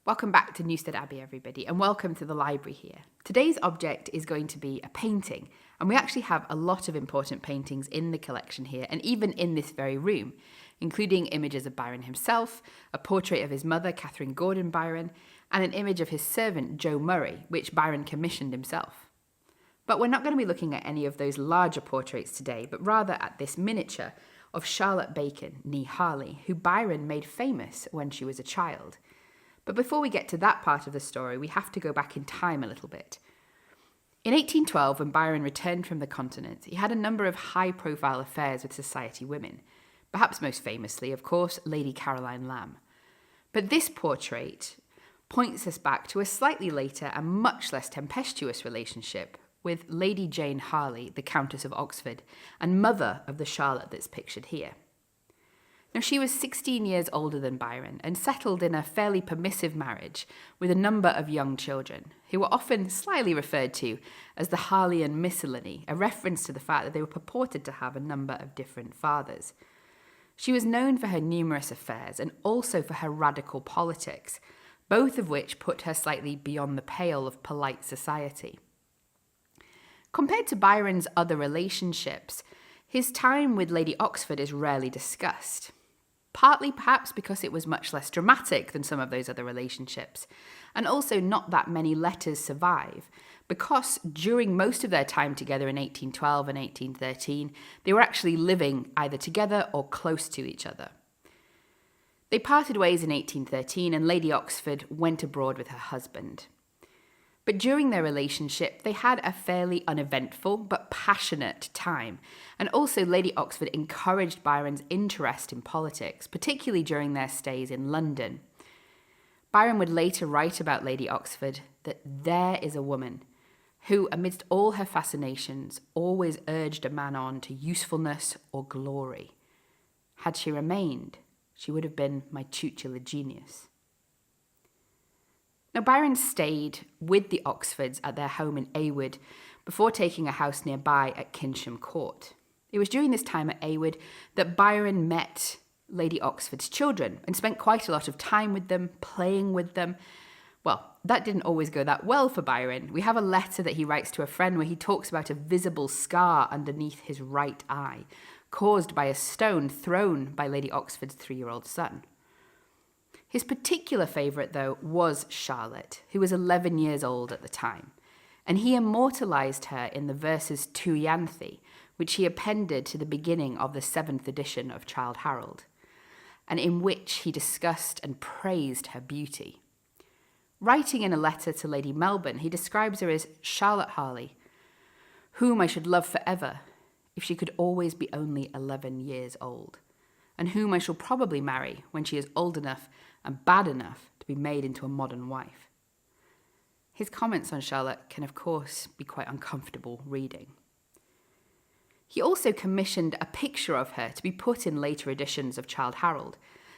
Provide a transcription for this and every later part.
Welcome back to Newstead Abbey, everybody, and welcome to the library here. Today's object is going to be a painting, and we actually have a lot of important paintings in the collection here, and even in this very room, including images of Byron himself, a portrait of his mother, Catherine Gordon Byron, and an image of his servant, Joe Murray, which Byron commissioned himself. But we're not going to be looking at any of those larger portraits today, but rather at this miniature of Charlotte Bacon, née Harley, who Byron made famous when she was a child. But before we get to that part of the story, we have to go back in time a little bit. In 1812, when Byron returned from the continent, he had a number of high-profile affairs with society women, perhaps most famously, of course, Lady Caroline Lamb. But this portrait points us back to a slightly later and much less tempestuous relationship with Lady Jane Harley, the Countess of Oxford, and mother of the Charlotte that's pictured here. Now, she was 16 years older than Byron and settled in a fairly permissive marriage with a number of young children, who were often slyly referred to as the Harleyan miscellany, a reference to the fact that they were purported to have a number of different fathers. She was known for her numerous affairs and also for her radical politics, both of which put her slightly beyond the pale of polite society. Compared to Byron's other relationships, his time with Lady Oxford is rarely discussed. Partly perhaps because it was much less dramatic than some of those other relationships, and also not that many letters survive, because during most of their time together in 1812 and 1813, they were actually living either together or close to each other. They parted ways in 1813, and Lady Oxford went abroad with her husband. But during their relationship, they had a fairly uneventful but passionate time. And also Lady Oxford encouraged Byron's interest in politics, particularly during their stays in London. Byron would later write about Lady Oxford that there is a woman who, amidst all her fascinations, always urged a man on to usefulness or glory. Had she remained, she would have been my tutelar genius. Now, Byron stayed with the Oxfords at their home in Awood before taking a house nearby at Kinsham Court. It was during this time at Awood that Byron met Lady Oxford's children and spent quite a lot of time with them, playing with them. Well, that didn't always go that well for Byron. We have a letter that he writes to a friend where he talks about a visible scar underneath his right eye, caused by a stone thrown by Lady Oxford's 3-year-old son. His particular favourite, though, was Charlotte, who was 11 years old at the time, and he immortalised her in the verses to Ianthe, which he appended to the beginning of the 7th edition of Childe Harold, and in which he discussed and praised her beauty. Writing in a letter to Lady Melbourne, he describes her as Charlotte Harley, whom I should love forever if she could always be only 11 years old, and whom I shall probably marry when she is old enough and bad enough to be made into a modern wife. His comments on Charlotte can, of course, be quite uncomfortable reading. He also commissioned a picture of her to be put in later editions of Childe Harold,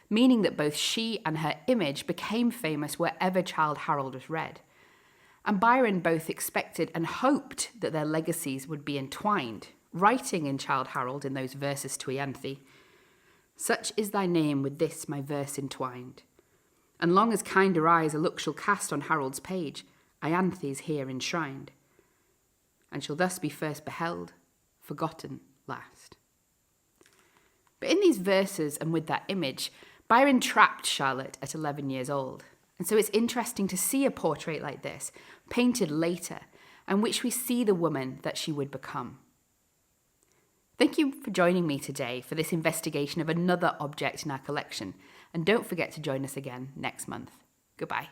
meaning that both she and her image became famous wherever Childe Harold was read. And Byron both expected and hoped that their legacies would be entwined, writing in Childe Harold in those verses to Ianthe, "Such is thy name with this my verse entwined. And long as kinder eyes a look shall cast on Harold's page, Ianthe's here enshrined, and shall thus be first beheld, forgotten last." But in these verses and with that image, Byron trapped Charlotte at 11 years old. And so it's interesting to see a portrait like this, painted later, and which we see the woman that she would become. Thank you for joining me today for this investigation of another object in our collection, and don't forget to join us again next month. Goodbye.